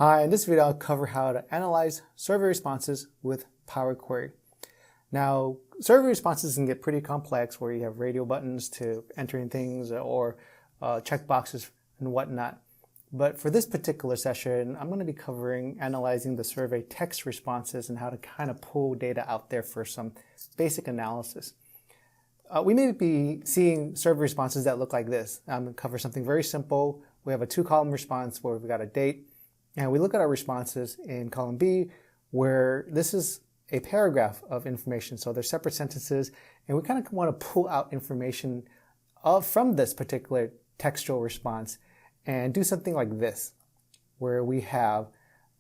Hi, in this video I'll cover how to analyze survey responses with PowerQuery. Now, survey responses can get pretty complex where you have radio buttons to entering things or checkboxes and whatnot. But for this particular session, I'm going to be covering analyzing the survey text responses and how to kind of pull data out there for some basic analysis. We may be seeing survey responses that look like this. I'm going to cover something very simple. We have a two-column response where we've got a date. And we look at our responses in column B, where this is a paragraph of information. So they're separate sentences, and we kind of want to pull out information from this particular textual response and do something like this, where we have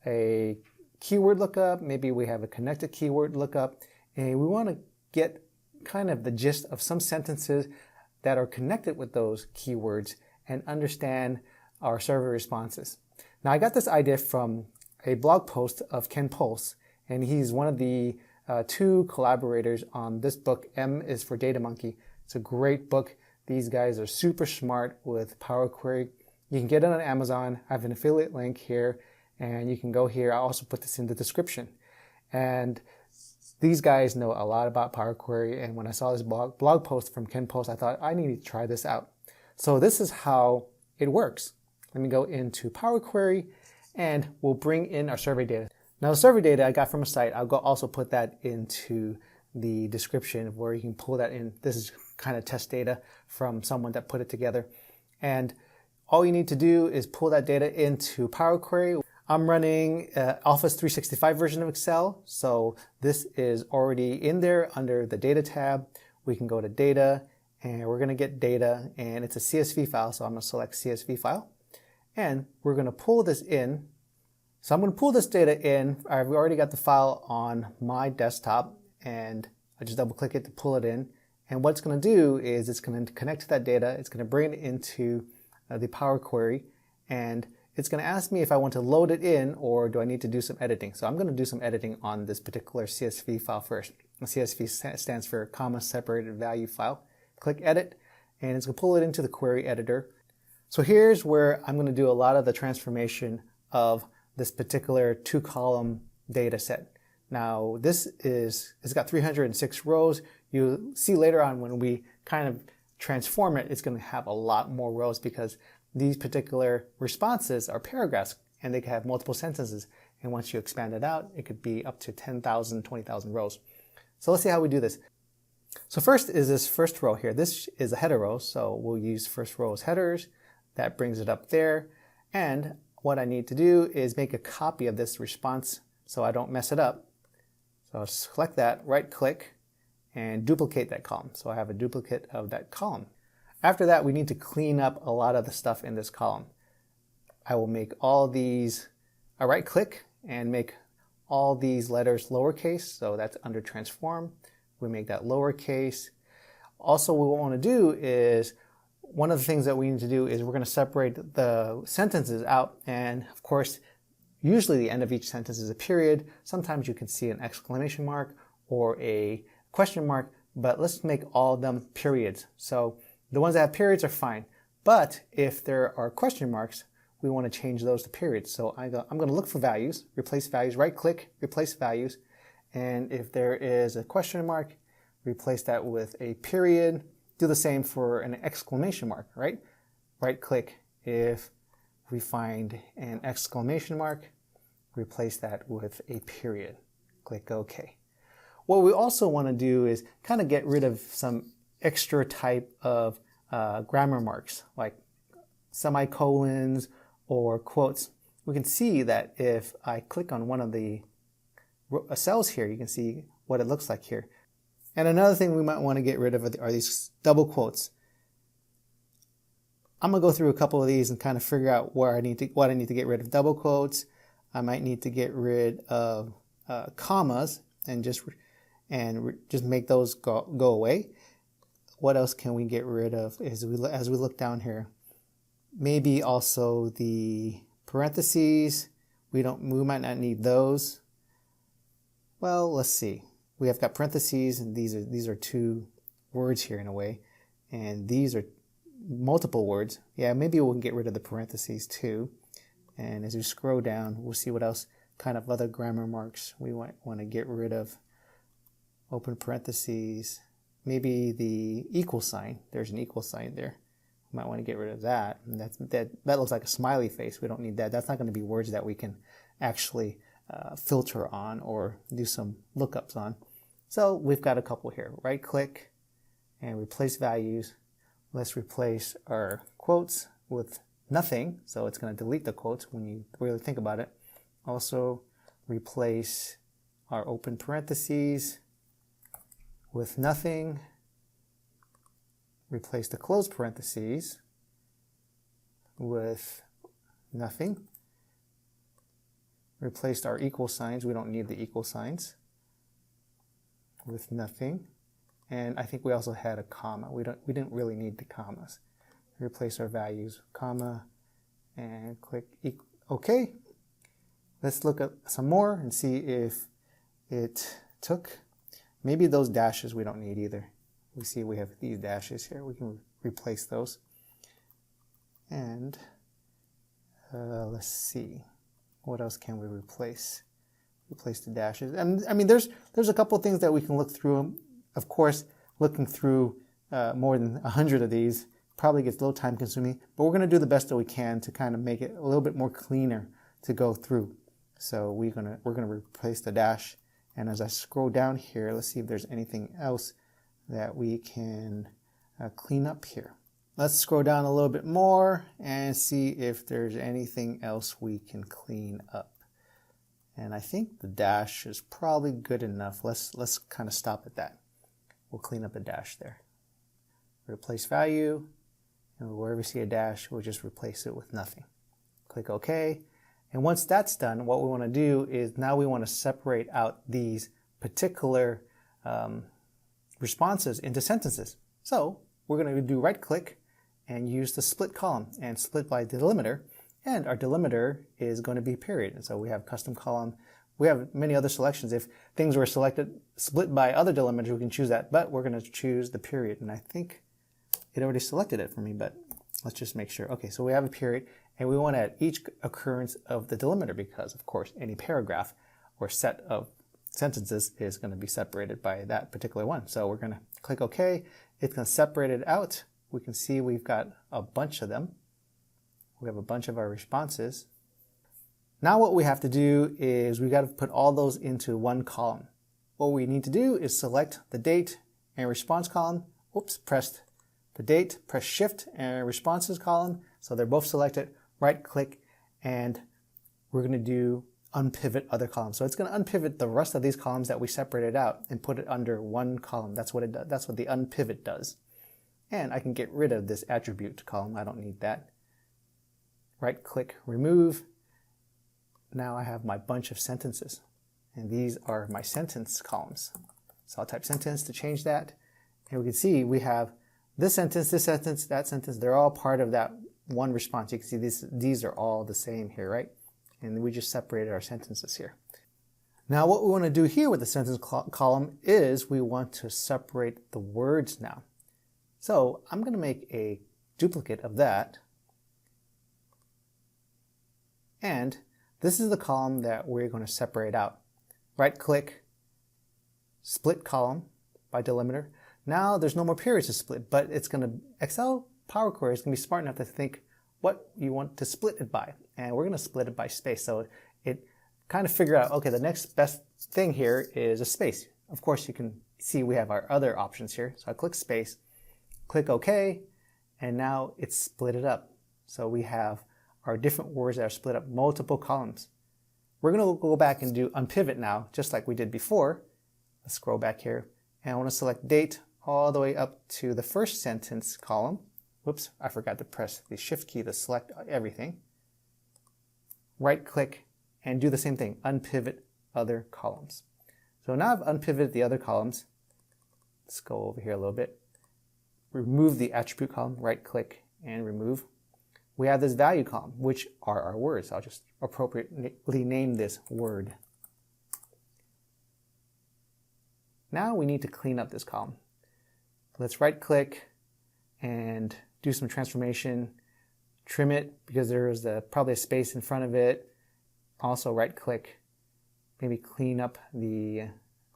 a keyword lookup, maybe we have a connected keyword lookup, and we want to get kind of the gist of some sentences that are connected with those keywords and understand our survey responses. Now, I got this idea from a blog post of Ken Pulse, and he's one of the two collaborators on this book, M is for Data Monkey. It's a great book. These guys are super smart with PowerQuery. You can get it on Amazon. I have an affiliate link here, and you can go here. I'll also put this in the description. And these guys know a lot about PowerQuery, and when I saw this blog post from Ken Pulse, I thought I need to try this out. So this is how it works. Let me go into PowerQuery and we'll bring in our survey data. Now the survey data I got from a site, I'll also put that into the description where you can pull that in. This is kind of test data from someone that put it together. And all you need to do is pull that data into PowerQuery. I'm running Office 365 version of Excel, so this is already in there under the data tab. We can go to data and we're going to get data, and it's a CSV file, so I'm going to select CSV file. And we're going to pull this in. So I'm going to pull this data in. I've already got the file on my desktop, and I just double click it to pull it in. And what it's going to do is it's going to connect to that data. It's going to bring it into the PowerQuery, and it's going to ask me if I want to load it in or do I need to do some editing. So I'm going to do some editing on this particular CSV file first. The CSV stands for comma separated value file. Click edit, and it's going to pull it into the query editor. So here's where I'm going to do a lot of the transformation of this particular two-column data set. Now it's got 306 rows. You'll see later on when we kind of transform it, it's going to have a lot more rows because these particular responses are paragraphs and they can have multiple sentences. And once you expand it out, it could be up to 10,000, 20,000 rows. So let's see how we do this. So first is this first row here. This is a header row, so we'll use first row as headers. That brings it up there. And what I need to do is make a copy of this response so I don't mess it up. So I'll select that, right click, and duplicate that column. So I have a duplicate of that column. After that, we need to clean up a lot of the stuff in this column. I will make all these, I right click and make all these letters lowercase. So that's under transform. We make that lowercase. Also, what we want to do is one of the things that we need to do is we're going to separate the sentences out, and of course usually the end of each sentence is a period. Sometimes you can see an exclamation mark or a question mark, but let's make all of them periods. So the ones that have periods are fine, but if there are question marks, we want to change those to periods. So I'm going to look for values, replace values, right click, replace values, and if there is a question mark, replace that with a period. Do the same for an exclamation mark, right? Right click. If we find an exclamation mark, replace that with a period. Click OK. What we also want to do is kind of get rid of some extra type of grammar marks, like semicolons or quotes. We can see that if I click on one of the cells here, you can see what it looks like here. And another thing we might want to get rid of are these double quotes. I'm going to go through a couple of these and kind of figure out what I need to get rid of. Double quotes. I might need to get rid of commas and just make those go away. What else can we get rid of as we look down here? Maybe also the parentheses. We might not need those. Well, let's see. We have got parentheses, and these are two words here in a way, and these are multiple words. Yeah, maybe we'll get rid of the parentheses too. And as we scroll down, we'll see what else kind of other grammar marks we want to get rid of. Open parentheses, maybe the equal sign. There's an equal sign there. We might want to get rid of that. And that looks like a smiley face. We don't need that. That's not going to be words that we can actually filter on or do some lookups on. So we've got a couple here. Right click and replace values. Let's replace our quotes with nothing. So it's going to delete the quotes when you really think about it. Also replace our open parentheses with nothing. Replace the close parentheses with nothing. Replaced our equal signs. We don't need the equal signs. With nothing. And I think we also had a comma. We didn't really need the commas. Replace our values, comma, and click OK. Let's look at some more and see if it took. Maybe those dashes we don't need either. We see we have these dashes here. We can replace those. And let's see. What else can we replace? Replace the dashes. And I mean, there's a couple of things that we can look through. Of course, looking through more than 100 of these probably gets a little time consuming, but we're going to do the best that we can to kind of make it a little bit more cleaner to go through. So we're going to replace the dash. And as I scroll down here, let's see if there's anything else that we can clean up here. Let's scroll down a little bit more and see if there's anything else we can clean up. And I think the dash is probably good enough. Let's kind of stop at that. We'll clean up the dash there. Replace value, and wherever we see a dash, we'll just replace it with nothing. Click OK. And once that's done, what we want to do is now we want to separate out these particular responses into sentences. So we're going to do right click and use the split column and split by delimiter. And our delimiter is going to be period. And so we have custom column. We have many other selections. If things were split by other delimiters, we can choose that. But we're going to choose the period. And I think it already selected it for me, but let's just make sure. Okay, so we have a period. And we want to add each occurrence of the delimiter because, of course, any paragraph or set of sentences is going to be separated by that particular one. So we're going to click OK. It's going to separate it out. We can see we've got a bunch of them. We have a bunch of our responses. Now what we have to do is we've got to put all those into one column. What we need to do is select the date and response column. Oops, press the date, press shift and responses column. So they're both selected. Right click, and we're going to do unpivot other columns. So it's going to unpivot the rest of these columns that we separated out and put it under one column. That's what it does. That's what the unpivot does. And I can get rid of this attribute column. I don't need that. Right click, remove. Now I have my bunch of sentences, and these are my sentence columns. So I'll type sentence to change that, and we can see we have this sentence, that sentence. They're all part of that one response. You can see these are all the same here, right? And we just separated our sentences here. Now what we want to do here with the sentence column is we want to separate the words now. So I'm going to make a duplicate of that. And this is the column that we're going to separate out. Right click, split column by delimiter. Now there's no more periods to split, but it's going to, PowerQuery is going to be smart enough to think what you want to split it by. And we're going to split it by space. So it kind of figure out, okay, the next best thing here is a space. Of course, you can see we have our other options here. So I click space, click OK, and now it's split it up. So we have our different words that are split up multiple columns. We're going to go back and do unpivot now, just like we did before. Let's scroll back here. And I want to select date all the way up to the first sentence column. Whoops, I forgot to press the shift key to select everything. Right click and do the same thing, unpivot other columns. So now I've unpivoted the other columns. Let's go over here a little bit. Remove the attribute column, right click and remove. We have this value column, which are our words. I'll just appropriately name this word. Now we need to clean up this column. Let's right click and do some transformation, trim it because there's probably a space in front of it. Also right click, maybe clean up the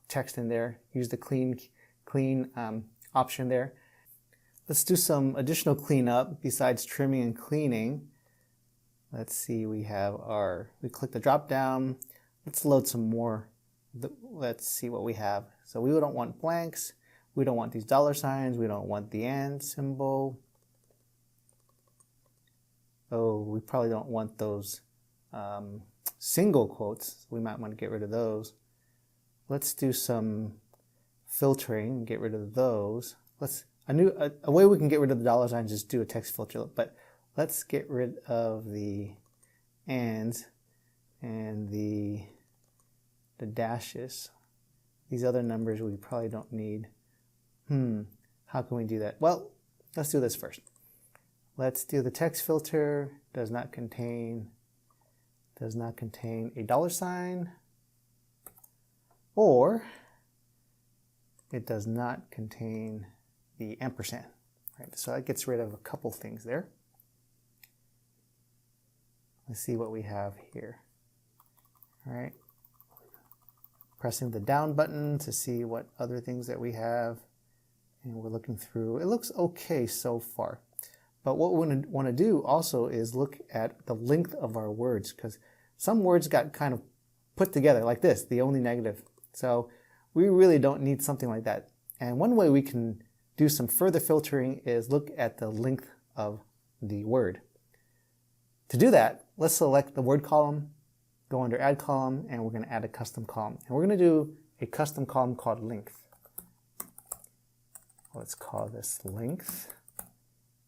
text in there. Use the clean option there. Let's do some additional cleanup besides trimming and cleaning. Let's see, we click the drop down. Let's load some more. Let's see what we have. So we don't want blanks. We don't want these dollar signs. We don't want the and symbol. Oh, we probably don't want those single quotes. We might want to get rid of those. Let's do some filtering and get rid of those. A way we can get rid of the dollar signs is do a text filter, but let's get rid of the ands and the dashes. These other numbers we probably don't need. How can we do that? Well, let's do this first. Let's do the text filter. Does not contain a dollar sign, or it does not contain the ampersand. Right, so that gets rid of a couple things there. Let's see what we have here. All right, pressing the down button to see what other things that we have, and we're looking through. It looks okay so far. But what we want to do also is look at the length of our words, because some words got kind of put together like this, the only negative. So we really don't need something like that. And one way we can do some further filtering is look at the length of the word. To do that, let's select the word column, go under add column, and we're going to add a custom column. And we're going to do a custom column called length. Let's call this length.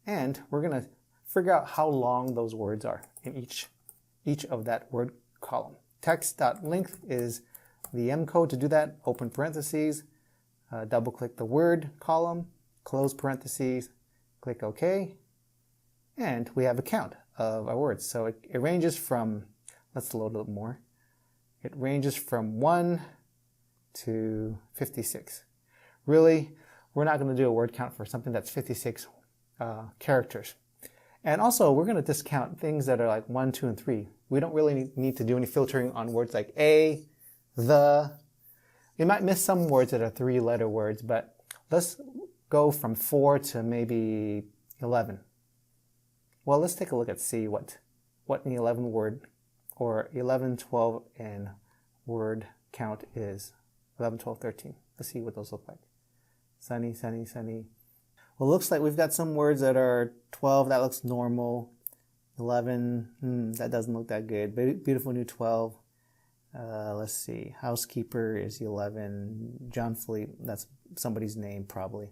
And we're going to figure out how long those words are in each of that word column. Text.length is the M code to do that. Open parentheses, double click the word column, close parentheses, click OK, and we have a count of our words. So it ranges from, let's load a little more, it ranges from 1 to 56. Really, we're not going to do a word count for something that's 56 characters. And also, we're going to discount things that are like 1, 2, and 3. We don't really need to do any filtering on words like a, the. You might miss some words that are 3-letter words, but let's go from 4 to maybe 11. Well, let's take a look at see what an 11 word or 11, 12, and word count is. 11, 12, 13. Let's see what those look like. Sunny, sunny, sunny. Well, it looks like we've got some words that are 12. That looks normal. 11, that doesn't look that good. Beautiful new 12. Let's see. Housekeeper is 11. John Philippe, that's somebody's name probably.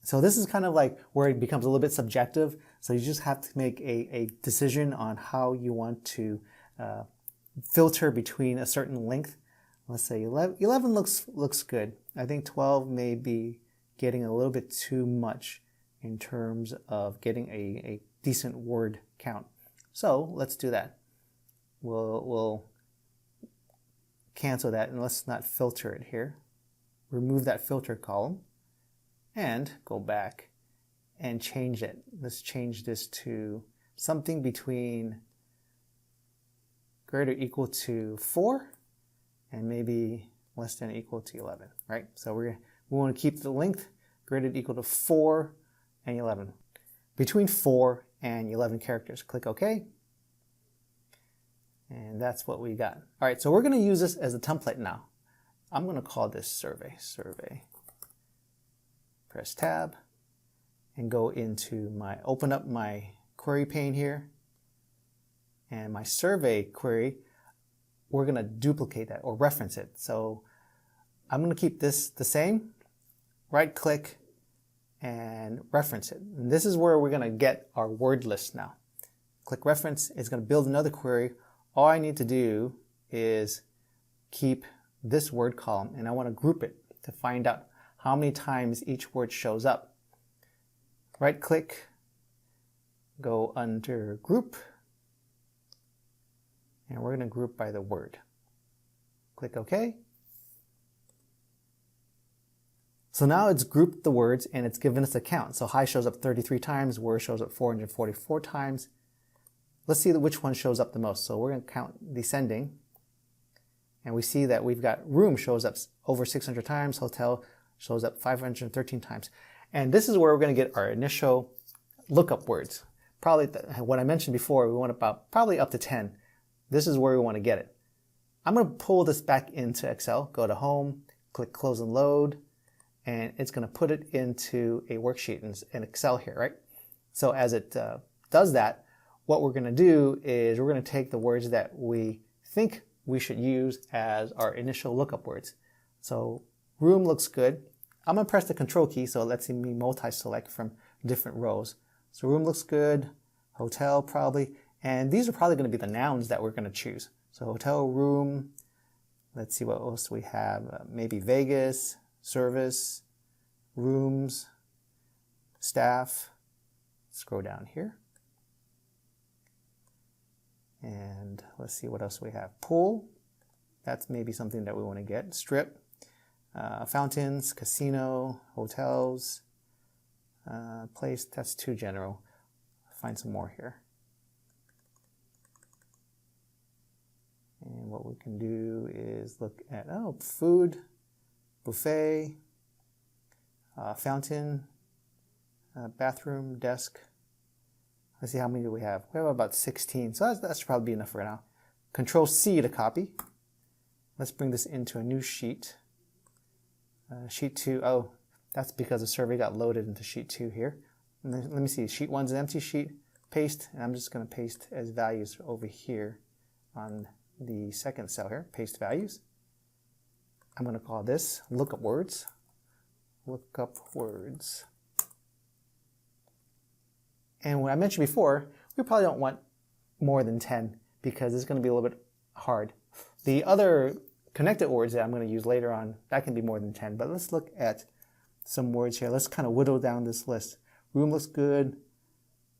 So this is kind of like where it becomes a little bit subjective. So you just have to make a decision on how you want to filter between a certain length. Let's say 11 looks good. I think 12 may be getting a little bit too much in terms of getting a decent word count. So let's do that. We'll cancel that and let's not filter it here. Remove that filter column and go back and change it. Let's change this to something between greater or equal to 4 and maybe less than or equal to 11, right? So we want to keep the length greater or equal to 4 and 11. Between 4 and 11 characters. Click OK. And that's what we got. All right, so we're going to use this as a template now. I'm going to call this survey. Press tab and go into open up my query pane here. And my survey query, we're going to duplicate that or reference it. So I'm going to keep this the same. Right click and reference it. And this is where we're going to get our word list now. Click reference. It's going to build another query. All I need to do is keep this word column and I want to group it to find out how many times each word shows up. Right click, go under group, and we're going to group by the word. Click OK. So now it's grouped the words and it's given us a count. So high shows up 33 times, word shows up 444 times. Let's see which one shows up the most. So we're going to count descending. And we see that we've got room shows up over 600 times, hotel shows up 513 times. And this is where we're going to get our initial lookup words. Probably what I mentioned before, we want about probably up to 10. This is where we want to get it. I'm going to pull this back into Excel, go to Home, click Close and Load, and it's going to put it into a worksheet in Excel here, right? So as it does that, what we're going to do is we're going to take the words that we think we should use as our initial lookup words. So room looks good. I'm going to press the Control key so it lets me multi-select from different rows. So room looks good, hotel probably, and these are probably going to be the nouns that we're going to choose. So hotel, room, let's see what else we have. Maybe Vegas, service, rooms, staff. Scroll down here. And let's see what else we have. Pool, that's maybe something that we want to get. Strip, fountains, casino, hotels, place, that's too general. Find some more here. And what we can do is look at, food, buffet, fountain, bathroom, desk. Let's see how many do we have. We have about 16, so that should probably be enough for now. Control C to copy. Let's bring this into a new sheet. Sheet 2, that's because the survey got loaded into sheet 2 here. And then, let me see, sheet 1's an empty sheet. Paste, and I'm just going to paste as values over here on the second cell here. Paste values. I'm going to call this lookup words. Lookup words. And what I mentioned before, we probably don't want more than 10 because it's going to be a little bit hard. The other connected words that I'm going to use later on, that can be more than 10. But let's look at some words here. Let's kind of whittle down this list. Room looks good.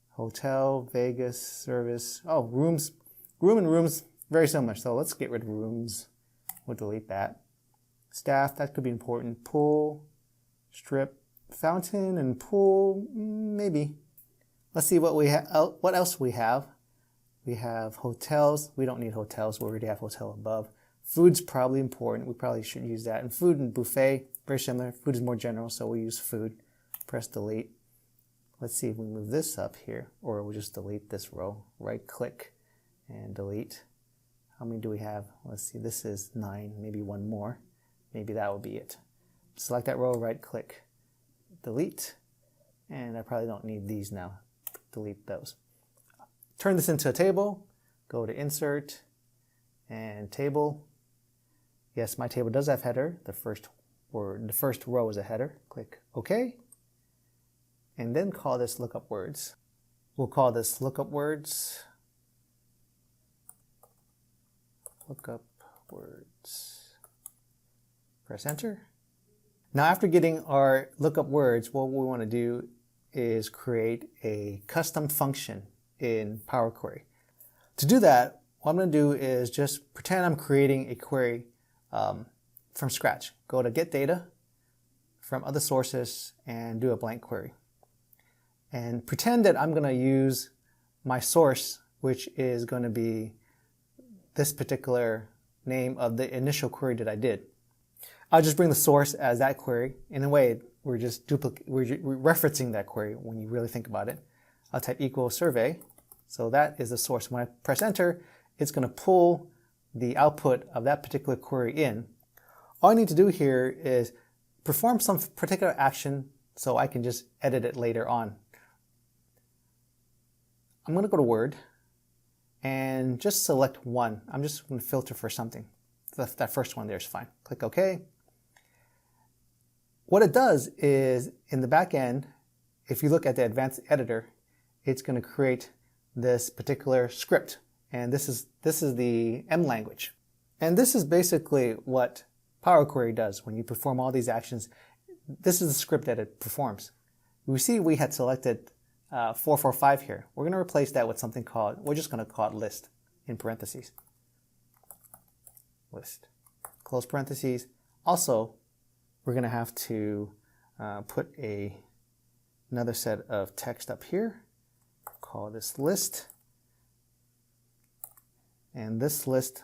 Hotel, Vegas, service. Room and rooms, very similar. So let's get rid of rooms. We'll delete that. Staff, that could be important. Pool, strip, fountain, and pool, maybe. Let's see what we have. What else we have? We have hotels. We don't need hotels. We already have hotel above. Food's probably important. We probably should use that. And food and buffet, very similar. Food is more general, so we use food. Press delete. Let's see if we move this up here, or we'll just delete this row. Right click and delete. How many do we have? Let's see, this is 9, maybe one more. Maybe that will be it. Select that row, right click, delete. And I probably don't need these now. Delete those. Turn this into a table. Go to Insert and Table. Yes, my table does have header. The first row is a header. Click OK. And then call this lookup words. We'll call this lookup words. Lookup words. Press Enter. Now after getting our lookup words, what we want to do is create a custom function in PowerQuery. To do that, what I'm going to do is just pretend I'm creating a query from scratch. Go to Get Data from other sources and do a blank query. And pretend that I'm going to use my source, which is going to be this particular name of the initial query that I did. I'll just bring the source as that query. In a way, we're referencing that query when you really think about it. I'll type equal survey. So that is the source. When I press enter, it's going to pull the output of that particular query in. All I need to do here is perform some particular action so I can just edit it later on. I'm going to go to Word and just select one. I'm just going to filter for something. That first one there is fine. Click OK. What it does is, in the back end, if you look at the advanced editor, it's going to create this particular script. And this is the M language. And this is basically what PowerQuery does. When you perform all these actions, this is the script that it performs. We see we had selected 445 here. We're going to replace that with something called, we're just going to call it list in parentheses. List. Close parentheses. Also, we're going to have to put another set of text up here. Call this list. And this list,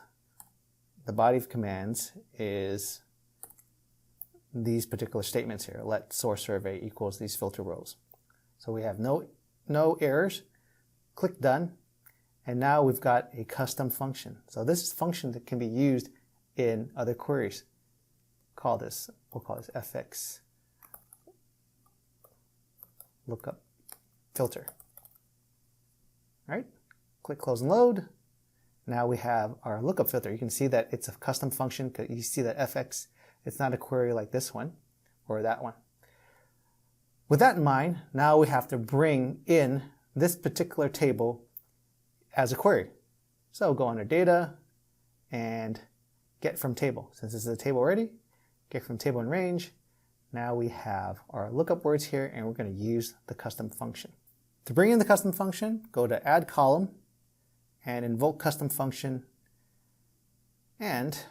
the body of commands is these particular statements here. Let source survey equals these filter rows. So we have no errors. Click done. And now we've got a custom function. So this is a function that can be used in other queries. We'll call this fx lookup filter. All right? Click close and load. Now we have our lookup filter. You can see that it's a custom function because you see that fx, it's not a query like this one or that one. With that in mind, now we have to bring in this particular table as a query. So go under data and get from table. Since this is a table already, get from table in range. Now we have our lookup words here and we're going to use the custom function. To bring in the custom function, go to add column and invoke custom function, and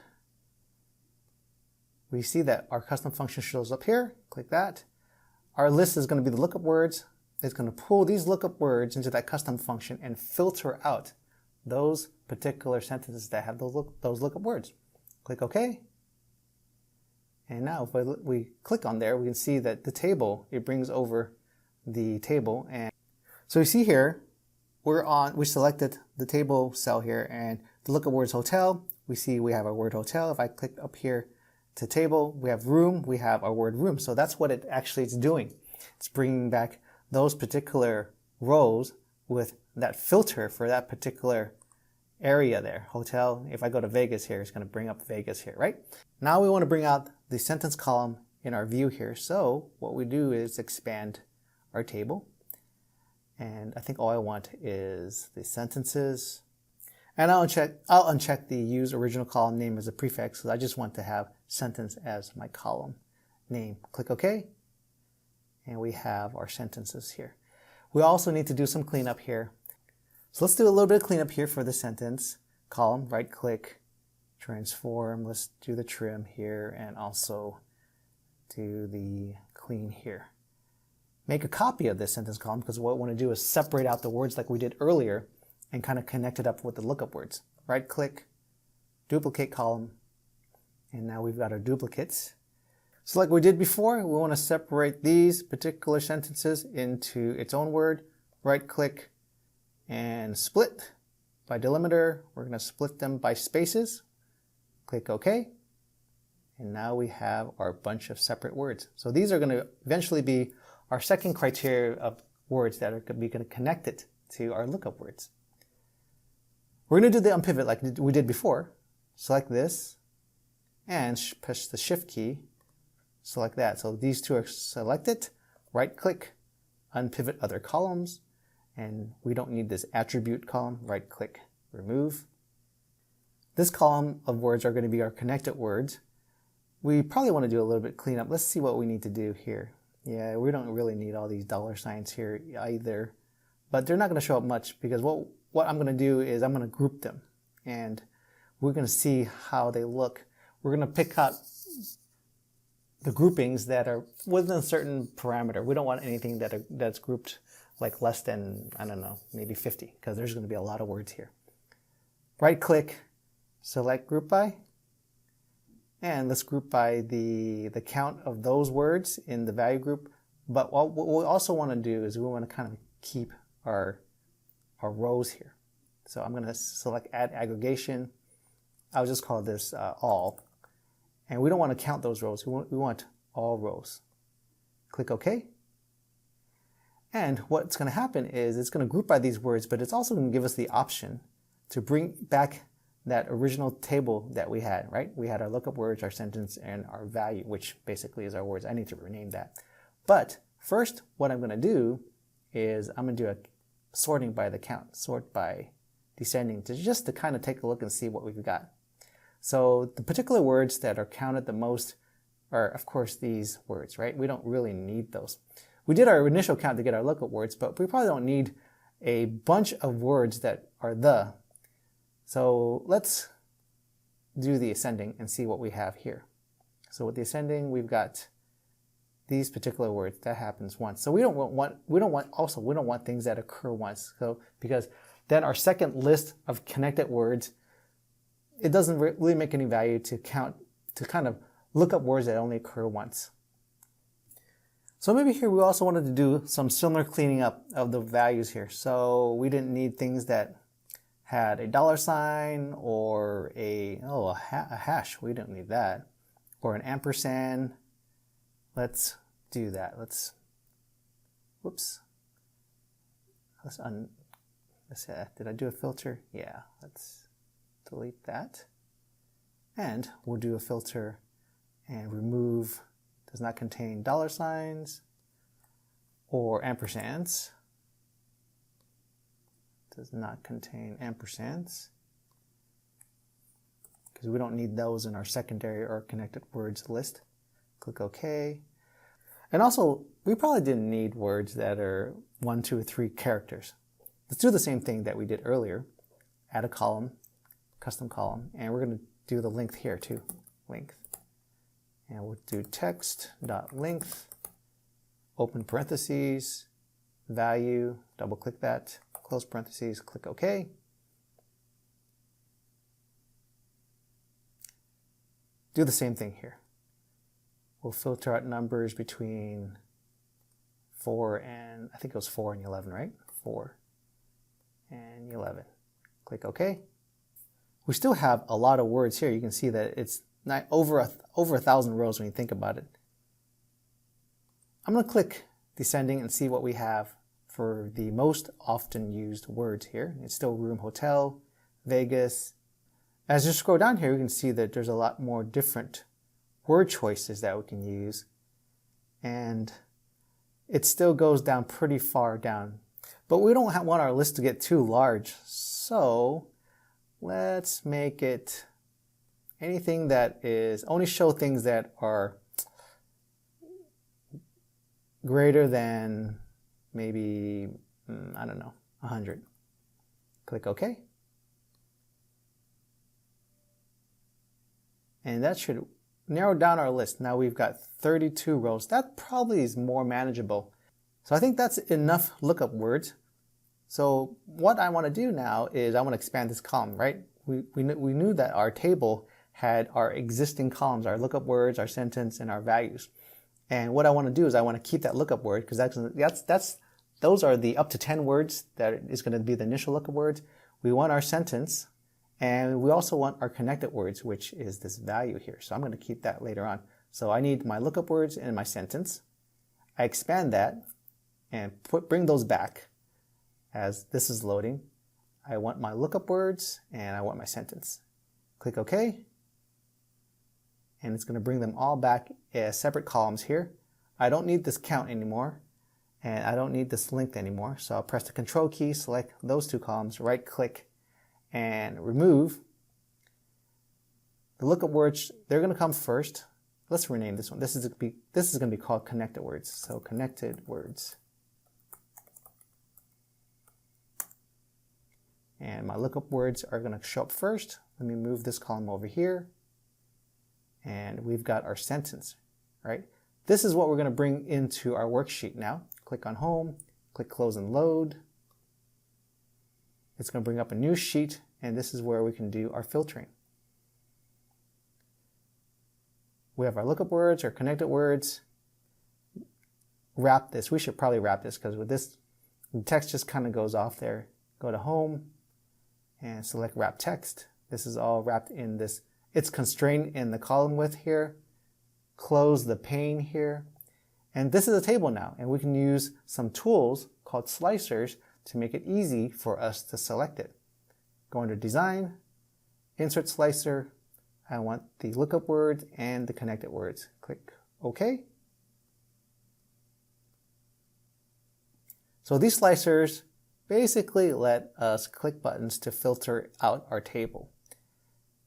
we see that our custom function shows up here. Click that. Our list is going to be the lookup words. It's going to pull these lookup words into that custom function and filter out those particular sentences that have those lookup words. Click OK. And now if we click on there, we can see that the table, it brings over the table. And so you see here, we selected the table cell here, and the lookup word is hotel. We see we have our word hotel. If I click up here to table, we have room, we have our word room. So that's what it actually is doing. It's bringing back those particular rows with that filter for that particular area there, hotel. If I go to Vegas here, it's going to bring up Vegas here, right? Now we want to bring out the sentence column in our view here. So what we do is expand our table. And I think all I want is the sentences. And I'll uncheck the use original column name as a prefix because I just want to have sentence as my column name. Click OK. And we have our sentences here. We also need to do some cleanup here. So let's do a little bit of cleanup here for the sentence column. Right click, transform. Let's do the trim here and also do the clean here. Make a copy of this sentence column because what we want to do is separate out the words like we did earlier and kind of connect it up with the lookup words. Right click, duplicate column, and now we've got our duplicates. So like we did before, we want to separate these particular sentences into its own word. Right click and split by delimiter. We're going to split them by spaces. Click OK. And now we have our bunch of separate words. So these are going to eventually be our second criteria of words that are going to be connected to our lookup words. We're going to do the unpivot like we did before. Select this and push the shift key. Select that. So these two are selected. Right click, unpivot other columns. And we don't need this attribute column. Right click, remove. This column of words are going to be our connected words. We probably want to do a little bit cleanup. Let's see what we need to do here. Yeah, we don't really need all these dollar signs here either, but they're not going to show up much because what I'm going to do is I'm going to group them and we're going to see how they look. We're going to pick out the groupings that are within a certain parameter. We don't want anything that's grouped like less than, I don't know, maybe 50 because there's going to be a lot of words here. Right click, select group by. And let's group by the count of those words in the value group. But what we also want to do is we want to kind of keep our rows here. So I'm going to select add aggregation. I'll just call this all. And we don't want to count those rows. We want all rows. Click OK. And what's going to happen is it's going to group by these words, but it's also going to give us the option to bring back that original table that we had, right? We had our lookup words, our sentence, and our value, which basically is our words. I need to rename that. But first, what I'm going to do is I'm going to do a sorting by the count, sort by descending, just to kind of take a look and see what we've got. So the particular words that are counted the most are, of course, these words, right? We don't really need those. We did our initial count to get our lookup words, but we probably don't need a bunch of words that are the. So let's do the ascending and see what we have here. So with the ascending, we've got these particular words. That happens once. So we don't want things that occur once. So because then our second list of connected words, it doesn't really make any value to kind of look up words that only occur once. So maybe here we also wanted to do some similar cleaning up of the values here. So we didn't need things that had a $sign or a hash. We don't need that. Or an ampersand. Let's do that. Did I do a filter? Yeah, let's delete that. And we'll do a filter and remove does not contain $signs or ampersands. Does not contain ampersands because we don't need those in our secondary or connected words list. Click OK. And also, we probably didn't need words that are 1, 2, or 3 characters. Let's do the same thing that we did earlier. Add a column, custom column, and we're going to do the length here too. Length. And we'll do text.length, open parentheses, value, double click that, close parentheses, click OK. Do the same thing here. We'll filter out numbers between 4 and, I think it was 4 and 11, right? 4 and 11. Click OK. We still have a lot of words here. You can see that it's not over 1,000 rows when you think about it. I'm going to click descending and see what we have for the most often used words here. It's still room, hotel, Vegas. As you scroll down here, you can see that there's a lot more different word choices that we can use. And it still goes down pretty far down. But we don't want our list to get too large. So let's make it anything that is, only show things that are greater than maybe, I don't know, 100. Click OK. And that should narrow down our list. Now we've got 32 rows. That probably is more manageable. So I think that's enough lookup words. So what I want to do now is I want to expand this column, right? We knew that our table had our existing columns, our lookup words, our sentence, and our values. And what I want to do is I want to keep that lookup word because those are the up to 10 words that is going to be the initial lookup words. We want our sentence, and we also want our connected words, which is this value here. So I'm going to keep that later on. So I need my lookup words and my sentence. I expand that and bring those back as this is loading. I want my lookup words and I want my sentence. Click OK. And it's going to bring them all back as separate columns here. I don't need this count anymore, and I don't need this length anymore. So I'll press the Control key, select those two columns, right click, and remove. The lookup words, they're going to come first. Let's rename this one. This is going to be called connected words. So connected words. And my lookup words are going to show up first. Let me move this column over here. And we've got our sentence, right? This is what we're going to bring into our worksheet now. Click on Home, click Close and Load. It's going to bring up a new sheet, and this is where we can do our filtering. We have our lookup words, our connected words. Wrap this. We should probably wrap this because with this, the text just kind of goes off there. Go to Home and select Wrap Text. This is all wrapped in this. It's constrained in the column width here. Close the pane here. And this is a table now, and we can use some tools called slicers to make it easy for us to select it. Go under Design, Insert Slicer. I want the lookup words and the connected words. Click OK. So these slicers basically let us click buttons to filter out our table.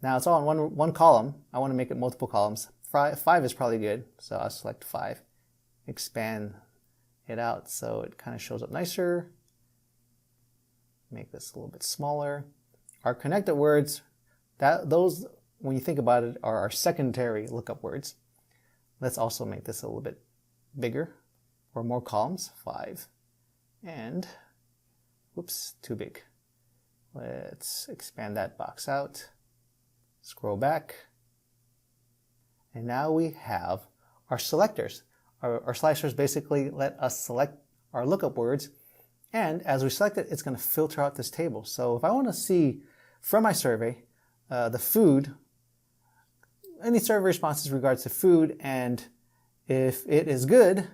Now it's all in one column. I want to make it multiple columns. 5 is probably good, so I'll select 5. Expand it out so it kind of shows up nicer. Make this a little bit smaller. Our connected words, those, when you think about it, are our secondary lookup words. Let's also make this a little bit bigger or more columns, 5. And, whoops, too big. Let's expand that box out. Scroll back. And now we have our selectors. Our slicers basically let us select our lookup words. And as we select it, it's going to filter out this table. So if I want to see from my survey the food, any survey responses in regards to food, and if it is good,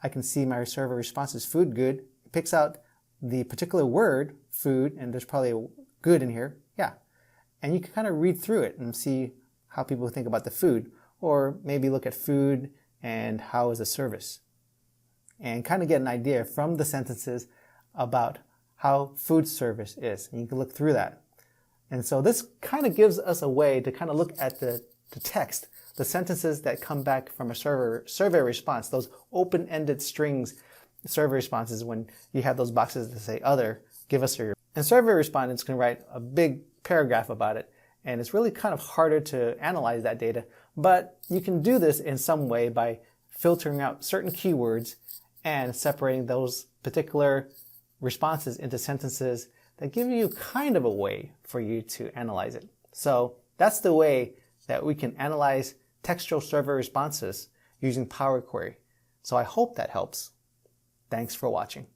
I can see my survey responses, food good. It picks out the particular word, food, and there's probably a good in here. Yeah. And you can kind of read through it and see how people think about the food, or maybe look at food and how is the service, and kind of get an idea from the sentences about how food service is. And you can look through that. And so this kind of gives us a way to kind of look at the text, the sentences that come back from a survey response, those open-ended strings survey responses when you have those boxes that say other, give us your. And survey respondents can write a big paragraph about it. And it's really kind of harder to analyze that data, but you can do this in some way by filtering out certain keywords and separating those particular responses into sentences that give you kind of a way for you to analyze it. So that's the way that we can analyze textual survey responses using PowerQuery. So I hope that helps. Thanks for watching.